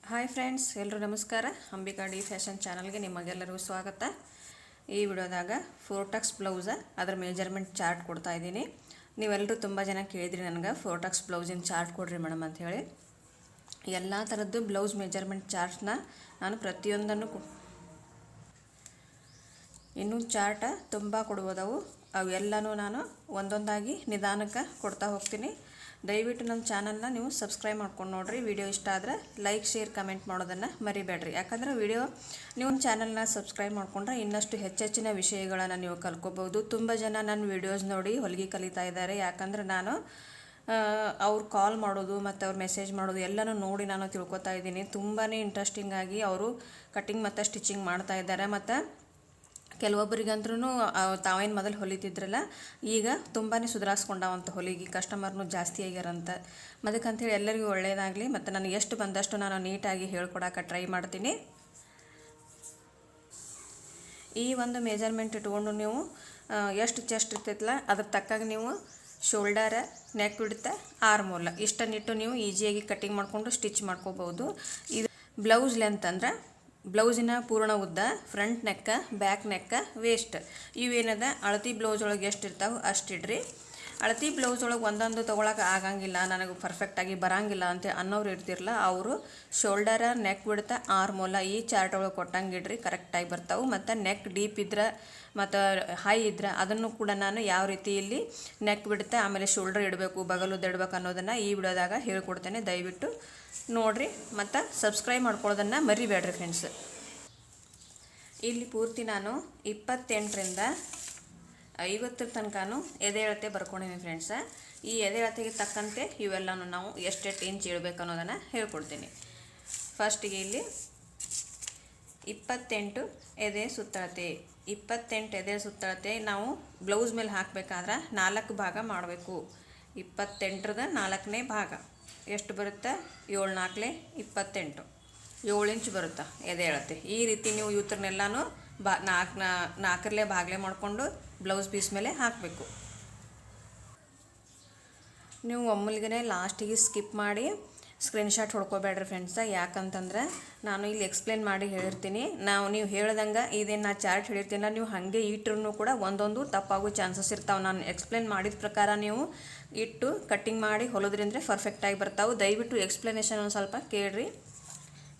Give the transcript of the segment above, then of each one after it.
Hi friends, ಎಲ್ಲರೂ ನಮಸ್ಕಾರ. Ambika D fashion ಚಾನಲ್ಗೆ ನಿಮಗೆಲ್ಲರಿಗೂ ಸ್ವಾಗತ. ಈ ವಿಡಿಯೋದಾಗ 4 ಟಕ್ಸ್ ಬ್ಲೌಸ ಅದರ ಮೆಜರ್ಮೆಂಟ್ ಚಾರ್ಟ್ ಕೊಡ್ತಾ ಇದ್ದೀನಿ. ನೀವೆಲ್ಲರೂ ತುಂಬ ಜನ ಕೇಳಿದ್ರಿ ನನಗೆ 4 ಟಕ್ಸ್ ಬ್ಲೌಸಿನ ಚಾರ್ಟ್ ಕೊಡ್ರಿ ಮೇಡಮ್ ಅಂಥೇಳಿ. ಎಲ್ಲ ಥರದ್ದು ಬ್ಲೌಸ್ ಮೆಜರ್ಮೆಂಟ್ ಚಾರ್ಟ್ನ ನಾನು ಪ್ರತಿಯೊಂದನ್ನು ಇನ್ನೂ ಚಾರ್ಟ ತುಂಬ ಕೊಡ್ಬೋದವು. ಅವೆಲ್ಲನೂ ನಾನು ಒಂದೊಂದಾಗಿ ನಿಧಾನಕ್ಕೆ ಕೊಡ್ತಾ ಹೋಗ್ತೀನಿ. ದಯವಿಟ್ಟು ನನ್ನ ಚಾನಲ್ನ ನೀವು ಸಬ್ಸ್ಕ್ರೈಬ್ ಮಾಡ್ಕೊಂಡು ನೋಡಿರಿ. ವಿಡಿಯೋ ಇಷ್ಟ ಆದರೆ ಲೈಕ್, ಶೇರ್, ಕಮೆಂಟ್ ಮಾಡೋದನ್ನು ಮರಿಬೇಡ್ರಿ. ಯಾಕಂದರೆ ನೀವು ಚಾನಲ್ನ ಸಬ್ಸ್ಕ್ರೈಬ್ ಮಾಡ್ಕೊಂಡ್ರೆ ಇನ್ನಷ್ಟು ಹೆಚ್ಚೆಚ್ಚಿನ ವಿಷಯಗಳನ್ನು ನೀವು ಕಲ್ತ್ಕೋಬೋದು. ತುಂಬ ಜನ ನನ್ನ ವಿಡಿಯೋಸ್ ನೋಡಿ ಹೊಲಿಗೆ ಕಲಿತಾ ಇದ್ದಾರೆ. ಯಾಕಂದರೆ ನಾನು ಅವ್ರು ಕಾಲ್ ಮಾಡೋದು ಮತ್ತು ಅವ್ರು ಮೆಸೇಜ್ ಮಾಡೋದು ಎಲ್ಲನೂ ನೋಡಿ ನಾನು ತಿಳ್ಕೊತಾ ಇದ್ದೀನಿ. ತುಂಬಾ ಇಂಟ್ರೆಸ್ಟಿಂಗಾಗಿ ಅವರು ಕಟ್ಟಿಂಗ್ ಮತ್ತು ಸ್ಟಿಚಿಂಗ್ ಮಾಡ್ತಾ ಇದ್ದಾರೆ. ಮತ್ತು ಕೆಲವೊಬ್ಬರಿಗಂದ್ರೂ ತಾವೇನು ಮೊದಲು ಹೊಲಿತಿದ್ರಲ್ಲ, ಈಗ ತುಂಬಾ ಸುಧಾರಿಸ್ಕೊಂಡಾವಂತ ಹೊಲಿಗೆ, ಕಸ್ಟಮರ್ನು ಜಾಸ್ತಿ ಆಗ್ಯಾರಂತ. ಅದಕ್ಕಂಥೇಳಿ ಎಲ್ಲರಿಗೂ ಒಳ್ಳೆಯದಾಗಲಿ. ಮತ್ತು ನನಗೆ ಎಷ್ಟು ಬಂದಷ್ಟು ನಾನು ನೀಟಾಗಿ ಹೇಳ್ಕೊಡೋಕೆ ಟ್ರೈ ಮಾಡ್ತೀನಿ. ಈ ಒಂದು ಮೆಜರ್ಮೆಂಟ್ ಇಟ್ಕೊಂಡು ನೀವು ಎಷ್ಟು ಚೆಸ್ಟ್ ಇರ್ತೈತಲ್ಲ ಅದ್ರ ತಕ್ಕಾಗಿ ನೀವು ಶೋಲ್ಡರ್, ನೆಕ್ ಬಿಡುತ್ತೆ, ಆರ್ಮೋಲ್ ಇಷ್ಟನ್ನಿಟ್ಟು ನೀವು ಈಸಿಯಾಗಿ ಕಟ್ಟಿಂಗ್ ಮಾಡಿಕೊಂಡು ಸ್ಟಿಚ್ ಮಾಡ್ಕೋಬೋದು. ಇದು ಬ್ಲೌಸ್ ಲೆಂತ್ ಅಂದ್ರೆ ಬ್ಲೌಸಿನ ಪೂರ್ಣ ಉದ್ದ, ಫ್ರಂಟ್ ನೆಕ್ಕ, ಬ್ಯಾಕ್ ನೆಕ್ಕ, ವೇಸ್ಟ್ ಇವೇನದ ಅಳತಿ ಬ್ಲೌಸ್ ಒಳಗೆ ಎಷ್ಟು ಇರ್ತಾವೆ ಅಷ್ಟಿಡ್ರಿ. ಅಳತಿ ಬ್ಲೌಸ್ ಒಳಗೆ ಒಂದೊಂದು ತೊಗೊಳಕ್ಕೆ ಆಗಂಗಿಲ್ಲ, ನನಗೆ ಪರ್ಫೆಕ್ಟಾಗಿ ಬರೋಂಗಿಲ್ಲ ಅಂತ ಅನ್ನೋರು ಇರ್ತಿರಲ್ಲ, ಅವರು ಶೋಲ್ಡರ, ನೆಕ್ ಬಿಡ್ತಾ, ಆರ್ಮೋಲ ಈ ಚಾರ್ಟ್ ಒಳಗೆ ಕೊಟ್ಟಂಗೆ ಇಡ್ರಿ, ಕರೆಕ್ಟಾಗಿ ಬರ್ತಾವೆ. ಮತ್ತು ನೆಕ್ ಡೀಪ್ ಇದ್ರೆ ಮತ್ತು ಹೈ ಇದ್ರೆ ಅದನ್ನು ಕೂಡ ನಾನು ಯಾವ ರೀತಿ ಇಲ್ಲಿ ನೆಕ್ ಬಿಡುತ್ತೆ, ಆಮೇಲೆ ಶೋಲ್ಡರ್ ಇಡಬೇಕು, ಬಗಲುದ್ದು ಇಡಬೇಕು ಅನ್ನೋದನ್ನು ಈ ವಿಡಿಯೋದಾಗ ಹೇಳ್ಕೊಡ್ತೇನೆ. ದಯವಿಟ್ಟು ನೋಡಿರಿ ಮತ್ತು ಸಬ್ಸ್ಕ್ರೈಬ್ ಮಾಡ್ಕೊಳ್ಳೋದನ್ನು ಮರಿಬೇಡ್ರಿ ಫ್ರೆಂಡ್ಸ್. ಇಲ್ಲಿ ಪೂರ್ತಿ ನಾನು 28ರಿಂದ 50 ತನಕನೂ ಎದೆ ಅಳತೆ ಬರ್ಕೊಂಡಿದ್ದೀನಿ ಫ್ರೆಂಡ್ಸ. ಈ ಎದೆ ಅಳತೆಗೆ ತಕ್ಕಂತೆ ಇವೆಲ್ಲನೂ ನಾವು ಎಷ್ಟೆಷ್ಟು ಇಂಚ್ ಇಡಬೇಕು ಅನ್ನೋದನ್ನು ಹೇಳ್ಕೊಡ್ತೀನಿ. ಫಸ್ಟಿಗೆ ಇಲ್ಲಿ 28 ಎದೆ ಸುತ್ತಳತೆ. 28 ಎದೆ ಸುತ್ತಳತೆ ನಾವು ಬ್ಲೌಸ್ ಮೇಲೆ ಹಾಕಬೇಕಾದ್ರೆ 4 ಭಾಗ ಮಾಡಬೇಕು. 28ರದ 4ನೇ ಭಾಗ ಎಷ್ಟು ಬರುತ್ತೆ? 7 4 28, 7 ಇಂಚ್ ಬರುತ್ತೆ ಎದೆ ಅಳತೆ. ಈ ರೀತಿ ನೀವು ಇವತ್ತನ್ನೆಲ್ಲನೂ ನಾಲ್ಕರಲ್ಲೇ ಭಾಗಲೇ ಮಾಡಿಕೊಂಡು ಬ್ಲೌಸ್ ಪೀಸ್ ಮೇಲೆ ಹಾಕಬೇಕು. ನೀವು ಒಮ್ಮಲ್ಗೆ ಲಾಸ್ಟಿಗೆ ಸ್ಕಿಪ್ ಮಾಡಿ ಸ್ಕ್ರೀನ್ಶಾಟ್ ಹೊಡ್ಕೋಬೇಡ್ರಿ ಫ್ರೆಂಡ್ಸ. ಯಾಕಂತಂದ್ರೆ ನಾನು ಇಲ್ಲಿ ಎಕ್ಸ್ಪ್ಲೇನ್ ಮಾಡಿ ಹೇಳಿರ್ತೀನಿ. ನೀವು ಹೇಳ್ದಂಗೆ ಇದೇನು ನಾ ಚಾರ್ಟ್ ಹೇಳಿರ್ತೀನಲ್ಲ, ನೀವು ಹಾಗೆ ಇಟ್ಟರೂ ಕೂಡ ಒಂದೊಂದು ತಪ್ಪಾಗೋ ಚಾನ್ಸಸ್ ಇರ್ತಾವೆ. ನಾನು ಎಕ್ಸ್ಪ್ಲೇನ್ ಮಾಡಿದ ಪ್ರಕಾರ ನೀವು ಇಟ್ಟು ಕಟ್ಟಿಂಗ್ ಮಾಡಿ ಹೊಲೋದ್ರಿಂದ ಪರ್ಫೆಕ್ಟಾಗಿ ಬರ್ತಾವೆ. ದಯವಿಟ್ಟು ಎಕ್ಸ್ಪ್ಲನೇಷನ್ ಒಂದು ಸ್ವಲ್ಪ ಕೇಳಿರಿ.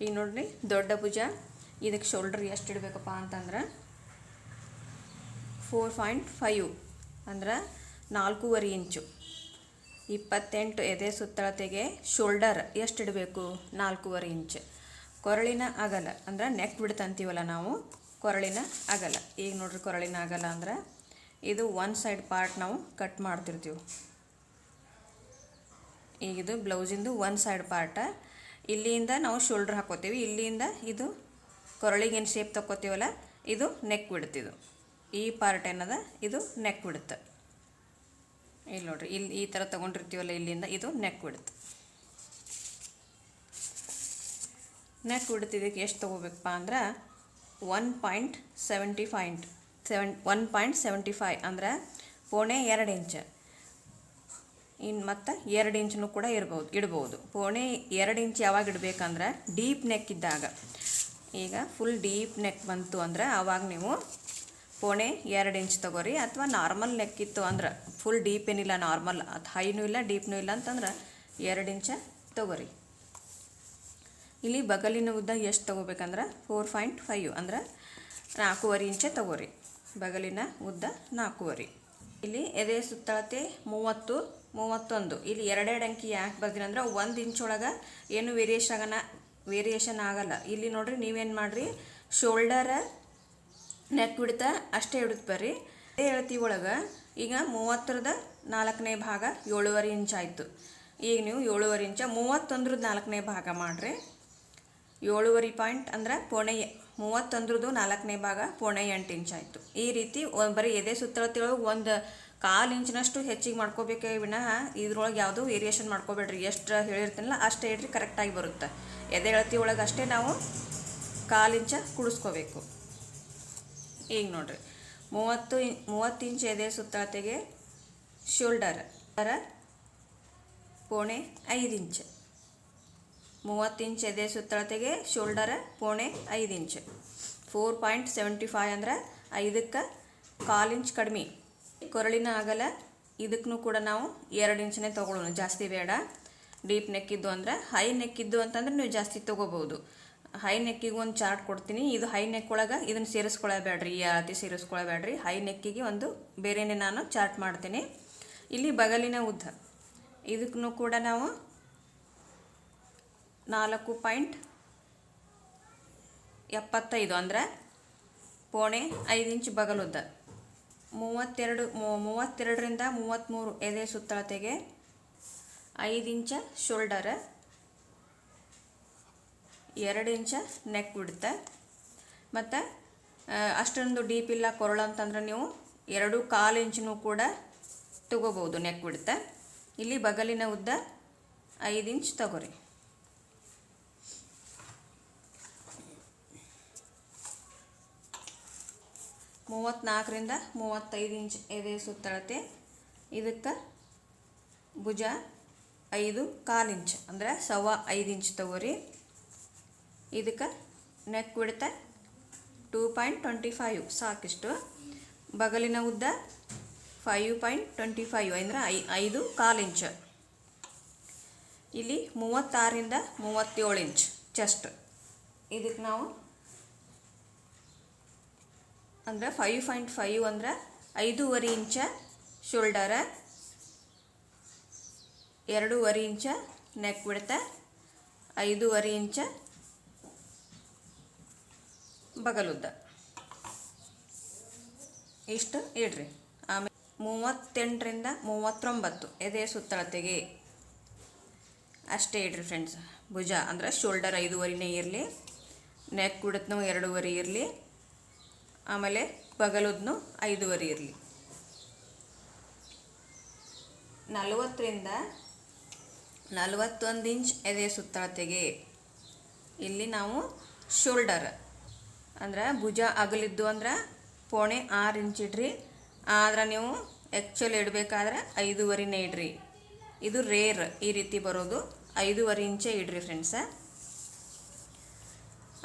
ಈಗ ನೋಡಿರಿ, ದೊಡ್ಡ ಭುಜ ಇದಕ್ಕೆ ಶೋಲ್ಡರ್ ಎಷ್ಟು ಇಡಬೇಕಪ್ಪ ಅಂತಂದ್ರೆ 4.5 ಅಂದ್ರೆ 4.5 ಇಂಚು. 28 ಎದೆ ಸುತ್ತಳತೆಗೆ ಶೋಲ್ಡರ್ ಎಷ್ಟು ಇಡಬೇಕು? 4.5 ಇಂಚ್. ಕೊರಳಿನ ಅಗಲ ಅಂದ್ರೆ ನೆಕ್ ಬಿಡ್ತ್ ಅಂತೀವಲ್ಲ ನಾವು, ಕೊರಳಿನ ಅಗಲ. ಈಗ ನೋಡ್ರಿ, ಕೊರಳಿನ ಅಗಲ ಅಂದ್ರೆ ಇದು ಒನ್ ಸೈಡ್ ಪಾರ್ಟ್ ನಾವು ಕಟ್ ಮಾಡ್ತಿರ್ತೀವಿ. ಈಗಿದು ಬ್ಲೌಸಿಂದು ಒನ್ ಸೈಡ್ ಪಾರ್ಟ. ಇಲ್ಲಿಂದ ನಾವು ಶೋಲ್ಡರ್ ಹಾಕೋತೀವಿ, ಇಲ್ಲಿಂದ ಇದು ಕೊರಳಿಗೇನು ಶೇಪ್ ತಗೋತೀವಲ್ಲ ಇದು ನೆಕ್ ಬಿಡ್ತಿದ್ದು. ಈ ಪಾರ್ಟ್ ಏನದ ಇದು ನೆಕ್ ಬಿಡುತ್ತೆ. ಇಲ್ಲಿ ನೋಡ್ರಿ, ಇಲ್ಲಿ ಈ ಥರ ತೊಗೊಂಡಿರ್ತೀವಲ್ಲ, ಇಲ್ಲಿಂದ ಇದು ನೆಕ್ ಬಿಡುತ್ತೆ. ನೆಕ್ ಬಿಡುತ್ತಿದ್ದಕ್ಕೆ ಎಷ್ಟು ತೊಗೋಬೇಕಪ್ಪ ಅಂದ್ರೆ 1.75 ಅಂದ್ರೆ 2.5 ಇಂಚ್. ಇನ್ನು ಮತ್ತು 2 ಇಂಚೂ ಕೂಡ ಇಡ್ಬೋದು. 2.5 ಇಂಚ್ ಯಾವಾಗ ಇಡಬೇಕಂದ್ರೆ ಡೀಪ್ ನೆಕ್ ಇದ್ದಾಗ. ಈಗ ಫುಲ್ ಡೀಪ್ ನೆಕ್ ಬಂತು ಅಂದರೆ ಆವಾಗ ನೀವು 2.5 ಇಂಚ್ ತೊಗೋರಿ. ಅಥವಾ ನಾರ್ಮಲ್ ನೆಕ್ ಇತ್ತು ಅಂದ್ರೆ ಫುಲ್ ಡೀಪ್ ಏನಿಲ್ಲ, ನಾರ್ಮಲ್, ಅದು ಹೈನೂ ಇಲ್ಲ ಡೀಪ್ನೂ ಇಲ್ಲ ಅಂತಂದ್ರೆ 2 ಇಂಚ ತೊಗೋರಿ. ಇಲ್ಲಿ ಬಗಲಿನ ಉದ್ದ ಎಷ್ಟು ತೊಗೋಬೇಕಂದ್ರೆ 4.5 ಅಂದ್ರೆ 4.5 ಇಂಚ ತೊಗೋರಿ. ಬಗಲಿನ ಉದ್ದ 4.5. ಇಲ್ಲಿ ಎದೆ ಸುತ್ತಳತೆ 30, 31. ಇಲ್ಲಿ 2 ಅಂಕಿ ಯಾಕೆ ಬರ್ತೀನಿ ಅಂದ್ರೆ 1 ಇಂಚ್ ಒಳಗೆ ಏನು ವೇರಿಯೇಷನ್ ಆಗಲ್ಲ. ಇಲ್ಲಿ ನೋಡಿರಿ, ನೀವೇನು ಮಾಡಿರಿ, ಶೋಲ್ಡರ, ನೆಕ್ ಬಿಡ್ತಾ ಅಷ್ಟೇ ಹಿಡಿದು ಬರ್ರಿ. ಅದೇ ಅಳತಿ ಒಳಗೆ ಈಗ 30ರದ 4ನೇ ಭಾಗ 7.5 ಇಂಚ್ ಆಯಿತು. ಈಗ ನೀವು 7.5 ಇಂಚ 31ರದ 4ನೇ ಭಾಗ ಮಾಡಿರಿ. 7.5 ಪಾಯಿಂಟ್ ಅಂದ್ರೆ 31ರದ್ದು 4ನೇ ಭಾಗ 0.8 ಇಂಚ್ ಆಯಿತು. ಈ ರೀತಿ ಬರೀ ಎದೆ ಸುತ್ತಳತೆ ಒಳಗೆ 1/4 ಇಂಚಿನಷ್ಟು ಹೆಚ್ಚಿಗೆ ಮಾಡ್ಕೋಬೇಕೇ ವಿನಃ ಇದ್ರೊಳಗೆ ಯಾವುದೂ ವೇರಿಯೇಷನ್ ಮಾಡ್ಕೋಬೇಡ್ರಿ. ಎಷ್ಟು ಹೇಳಿರ್ತೀನಲ್ಲ ಅಷ್ಟೇ ಇಡ್ರಿ, ಕರೆಕ್ಟಾಗಿ ಬರುತ್ತೆ. ಎದೆ ಅಳತಿ ಒಳಗೆ ಅಷ್ಟೇ ನಾವು 1/4 ಇಂಚ ಕುಡಿಸ್ಕೋಬೇಕು. ಈಗ ನೋಡಿರಿ, 30 ಇಂಚ್ ಎದೆ ಸುತ್ತಳತೆಗೆ ಶೋಲ್ಡರ್ 0.5 ಇಂಚ್. 30 ಇಂಚ್ ಎದೆ ಸುತ್ತಳತೆಗೆ ಶೋಲ್ಡರ್ ಪೋಣೆ 5 ಇಂಚ್ 4.75 ಅಂದ್ರೆ 5ಕ್ಕೆ 1/4 ಇಂಚ್ ಕಡಿಮೆ. ಕೊರಳಿನ ಅಗಲ ಇದಕ್ಕೂ ಕೂಡ ನಾವು 2 ಇಂಚನೇ ತೊಗೊಳ್ಳೋಣ, ಜಾಸ್ತಿ ಬೇಡ. ಡೀಪ್ ನೆಕ್ ಇದ್ದು ಅಂದರೆ ಹೈ ನೆಕ್ ಇದ್ದು ಅಂತಂದ್ರೆ ನೀವು ಜಾಸ್ತಿ ತೊಗೋಬೋದು. ಹೈ ನೆಕ್ಕಿಗೆ ಒಂದು ಚಾರ್ಟ್ ಕೊಡ್ತೀನಿ. ಇದು ಹೈ ನೆಕ್ ಒಳಗೆ ಇದನ್ನು ಸೇರಿಸ್ಕೊಳ್ಳಬೇಡ್ರಿ, ಈ ಅಳತೆ ಸೇರಿಸ್ಕೊಳ್ಳಬೇಡ್ರಿ. ಹೈ ನೆಕ್ಕಿಗೆ ಒಂದು ಬೇರೆಯೇ ನಾನು ಚಾರ್ಟ್ ಮಾಡ್ತೀನಿ. ಇಲ್ಲಿ ಬಗಲಿನ ಉದ್ದ ಇದಕ್ಕೂ ಕೂಡ ನಾವು 4.75 ಅಂದರೆ ಪೋಣೆ 5 ಇಂಚ್ ಬಗಲುದ್ದ. 32ರಿಂದ 33 ಎದೆ ಸುತ್ತಳತೆಗೆ 5 ಇಂಚ ಶೋಲ್ಡರ್, 2 ಇಂಚ ನೆಕ್ ಬಿಡುತ್ತೆ. ಮತ್ತು ಅಷ್ಟೊಂದು ಡೀಪ್ ಇಲ್ಲ ಕೊರಳು ಅಂತಂದ್ರೆ ನೀವು 2.25 ಇಂಚನೂ ಕೂಡ ತಗೋಬೋದು, ನೆಕ್ ಬಿಡುತ್ತೆ. ಇಲ್ಲಿ ಬಗಲಿನ ಉದ್ದ 5 ಇಂಚ್ ತಗೋರಿ. ರಿಂದ 35 ಇಂಚ್ ಎದೆ ಸುತ್ತಳತೆ, ಇದಕ್ಕೆ ಭುಜ 5.25 ಇಂಚ್ ಅಂದರೆ 5.25 ಇಂಚ್ ತಗೋರಿ. ಇದಕ್ಕೆ ನೆಕ್ ಬಿಡುತ್ತೆ 2.25 ಸಾಕಿಷ್ಟು. ಬಗಲಿನ ಉದ್ದ 5.25 ಅಂದರೆ 5.25 ಇಂಚ್. ಇಲ್ಲಿ 36ರಿಂದ 37 ಇಂಚ್ ಚೆಸ್ಟ್. ಇದಕ್ಕೆ ನಾವು ಅಂದರೆ 5.5 ಅಂದರೆ 5.5 ಇಂಚ ಶೋಲ್ಡರ, 2.5 ಇಂಚ ನೆಕ್ ಬಿಡುತ್ತೆ, 5.5 ಇಂಚ ಬಗಲುದ್ದ. ಇಷ್ಟು ಇಡ್ರಿ. ಆಮೇಲೆ 38ರಿಂದ 39 ಎದೆ ಸುತ್ತಳತೆಗೆ ಅಷ್ಟೇ ಇಡ್ರಿ ಫ್ರೆಂಡ್ಸ್. ಭುಜ ಅಂದರೆ ಶೋಲ್ಡರ್ 5.5ನೇ ಇರಲಿ, ನೆಕ್ ಬಿಡುತ್ತನೂ 2.5 ಇರಲಿ, ಆಮೇಲೆ ಬಗಲುದ್ನು 5.5 ಇರಲಿ. 40ರಿಂದ 41 ಇಂಚ್ ಎದೆ ಸುತ್ತಳತೆಗೆ ಇಲ್ಲಿ ನಾವು ಶೋಲ್ಡರ್ ಅಂದ್ರೆ ಭುಜ ಅಗಲಿದ್ದು ಅಂದ್ರೆ ಪೋಣೆ 6 ಇಂಚ್ ಇಡ್ರಿ. ಆದ್ರೆ ನೀವು ಆ್ಯಕ್ಚುಲಿ ಇಡಬೇಕಾದ್ರೆ 5.5ನೇ ಇಡ್ರಿ. ಇದು ರೇರ್ ಈ ರೀತಿ ಬರೋದು. 5.5 ಇಂಚೇ ಇಡ್ರಿ ಫ್ರೆಂಡ್ಸ.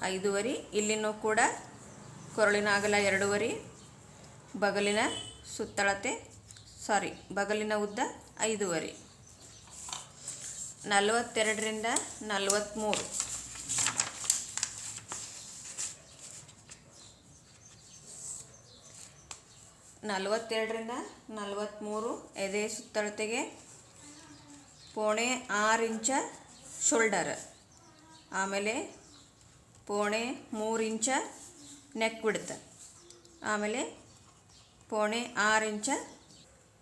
5.5. ಇಲ್ಲಿನೂ ಕೂಡ ಕೊರಳಿನ ಅಗಲ 2.5, ಬಗಲಿನ ಸುತ್ತಳತೆ ಬಗಲಿನ ಉದ್ದ 5.5. 42ರಿಂದ 43 42ರಿಂದ 43 ಎದೆ ಸುತ್ತಳತೆಗೆ ಪೋಣೆ 6 ಇಂಚ ಶೋಲ್ಡರ್, ಆಮೇಲೆ ಪೋಣೆ 3 ಇಂಚ ನೆಕ್ ಬಿಡುತ್ತೆ, ಆಮೇಲೆ ಪೋಣೆ 6 ಇಂಚ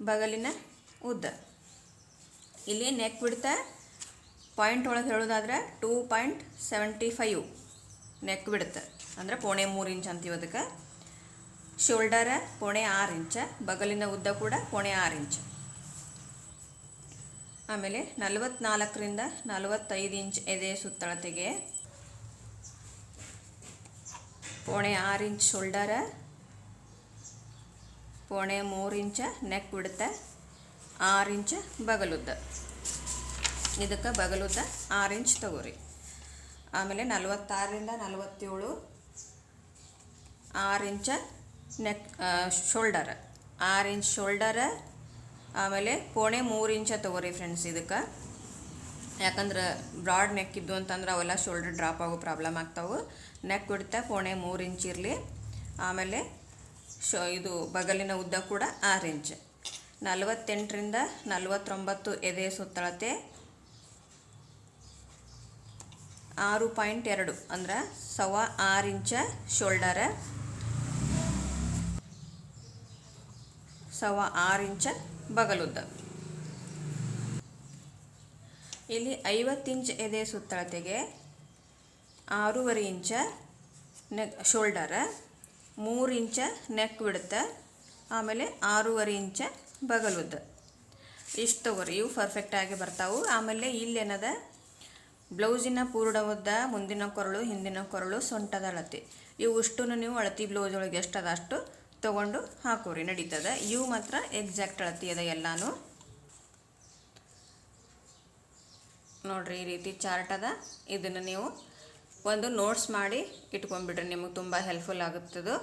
ಬಗಲಿನ ಉದ್ದ. ಇಲ್ಲಿ ನೆಕ್ ಬಿಡುತ್ತೆ ಪಾಯಿಂಟ್ ಒಳಗೆ ಹೇಳೋದಾದ್ರೆ 2.75 ನೆಕ್ ಬಿಡುತ್ತೆ ಅಂದರೆ ಪೋಣೆ 3 ಇಂಚ್ ಅಂತೀವಿ ಅದಕ್ಕೆ. ಶೋಲ್ಡರ ಪೋಣೆ 6 ಇಂಚ, ಬಗಲಿನ ಉದ್ದ ಕೂಡ ಪೋಣೆ 6 ಇಂಚ್. ಆಮೇಲೆ 44ರಿಂದ 45 ಇಂಚ್ ಎದೆ ಸುತ್ತಳತೆಗೆ ಪೋಣೆ 6 ಇಂಚ್ ಶೋಲ್ಡರ, ಪೋಣೆ 3 ಇಂಚ ನೆಕ್ ಬಿಡುತ್ತೆ, 6 ಇಂಚ ಬಗಲುದ್ದ. ಇದಕ್ಕೆ ಬಗಲುದ್ದ 6 ಇಂಚ್ ತಗೋರಿ. ಆಮೇಲೆ 46ರಿಂದ 47 6 ಇಂಚ ನೆಕ್ ಶೋಲ್ಡರ್, 6 ಇಂಚ್ ಶೋಲ್ಡರ, ಆಮೇಲೆ ಪೋಣೆ 3 ಇಂಚ ತಗೋರಿ ಫ್ರೆಂಡ್ಸ್. ಇದಕ್ಕೆ ಯಾಕಂದ್ರೆ ಬ್ರಾಡ್ ನೆಕ್ ಇದ್ದು ಅಂತಂದ್ರೆ ಅವೆಲ್ಲ ಶೋಲ್ಡರ್ ಡ್ರಾಪ್ ಆಗೋ ಪ್ರಾಬ್ಲಮ್ ಆಗ್ತಾವೆ. ನೆಕ್ ಬಿಡುತ್ತೆ ಪೋಣೆ 3 ಇಂಚ್ ಇರಲಿ. ಆಮೇಲೆ ಇದು ಬಗಲಿನ ಉದ್ದ ಕೂಡ 6 ಇಂಚ್. 48ರಿಂದ 49 ಎದೆ ಸುತ್ತಳತೆ 6.2 ಅಂದ್ರೆ 6 ಇಂಚ ಶೋಲ್ಡರ, 6 ಇಂಚ ಬಗಲುದ್ದ. ಇಲ್ಲಿ 50 ಇಂಚ್ ಎದೆ ಸುತ್ತಳತೆಗೆ 6.5 ಇಂಚ ನೆಕ್ ಶೋಲ್ಡರ, 3 ಇಂಚ ನೆಕ್ ಬಿಡುತ್ತೆ, ಆಮೇಲೆ 6.5 ಇಂಚ ಬಗಲುದ್ದ. ಇಷ್ಟು ತಗೋರಿ, ಇವು ಪರ್ಫೆಕ್ಟಾಗಿ ಬರ್ತಾವೆ. ಆಮೇಲೆ ಇಲ್ಲೇನದ ಬ್ಲೌಸಿನ ಪೂರ್ಣ ಉದ್ದ, ಮುಂದಿನ ಕೊರಳು, ಹಿಂದಿನ ಕೊರಳು, ಸೊಂಟದ ಅಳತೆ, ಇವು ಇಷ್ಟು ನೀವು ಅಳತಿ ಬ್ಲೌಸ್ ಒಳಗೆ ಎಷ್ಟದ ಅಷ್ಟು ತೊಗೊಂಡು ಹಾಕೋರಿ, ನಡೀತದೆ. ಇವು ಮಾತ್ರ ಎಕ್ಸಾಕ್ಟ್ ಅಳತಿ ಅದ ಎಲ್ಲಾನು. ನೋಡಿರಿ ಈ ರೀತಿ ಚಾರ್ಟ್ ಅದ. ಇದನ್ನು ನೀವು ಒಂದು ನೋಟ್ಸ್ ಮಾಡಿ ಇಟ್ಕೊಂಡ್ಬಿಡ್ರಿ, ನಿಮಗೆ ತುಂಬ ಹೆಲ್ಪ್ಫುಲ್ ಆಗುತ್ತದು.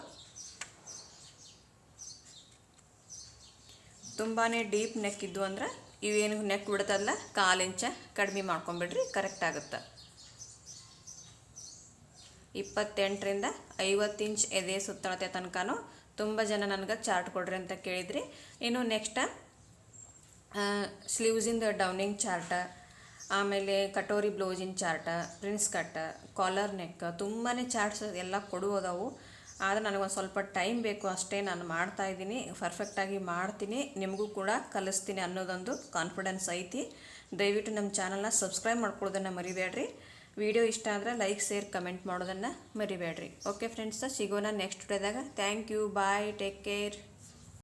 ತುಂಬಾ ಡೀಪ್ ನೆಕ್ ಇದ್ದು ಅಂದ್ರೆ ಇವೇನು ನೆಕ್ ಬಿಡ್ತದಲ್ಲ 1/4 ಇಂಚ ಕಡಿಮೆ ಮಾಡ್ಕೊಂಬಿಡ್ರಿ, ಕರೆಕ್ಟ್ ಆಗುತ್ತೆ. 28ರಿಂದ 50 ಇಂಚ್ ಎದೆ ಸುತ್ತಳತೆ ತನಕನೂ ತುಂಬ ಜನ ನನಗೆ ಚಾರ್ಟ್ ಕೊಡ್ರಿ ಅಂತ ಕೇಳಿದ್ರಿ. ಇನ್ನು ನೆಕ್ಸ್ಟ್ ಸ್ಲೀವ್ಸಿಂದ ಡೌನಿಂಗ್ ಚಾರ್ಟ, ಆಮೇಲೆ ಕಟೋರಿ ಬ್ಲೌಸಿನ ಚಾರ್ಟ, ಪ್ರಿನ್ಸ್ ಕಟ್, ಕಾಲರ್ ನೆಕ್, ತುಂಬಾ ಚಾರ್ಟ್ಸ್ ಎಲ್ಲ ಕೊಡುವುದವು. ಆದರೆ ನನಗೊಂದು ಸ್ವಲ್ಪ ಟೈಮ್ ಬೇಕು ಅಷ್ಟೇ. ನಾನು ಮಾಡ್ತಾಯಿದ್ದೀನಿ, ಪರ್ಫೆಕ್ಟಾಗಿ ಮಾಡ್ತೀನಿ, ನಿಮಗೂ ಕೂಡ ಕಲಿಸ್ತೀನಿ ಅನ್ನೋದೊಂದು ಕಾನ್ಫಿಡೆನ್ಸ್ ಐತಿ. ದಯವಿಟ್ಟು ನಮ್ಮ ಚಾನಲ್ನ ಸಬ್ಸ್ಕ್ರೈಬ್ ಮಾಡ್ಕೊಳ್ಳೋದನ್ನು ಮರಿಬೇಡ್ರಿ. ವಿಡಿಯೋ ಇಷ್ಟ ಆದರೆ ಲೈಕ್, ಶೇರ್, ಕಮೆಂಟ್ ಮಾಡೋದನ್ನು ಮರಿಬೇಡ್ರಿ. ಓಕೆ ಫ್ರೆಂಡ್ಸ್, ಸಿಗೋಣ ನೆಕ್ಸ್ಟ್ ವಿಡಿಯೋದಾಗ. Thank you, bye, take care.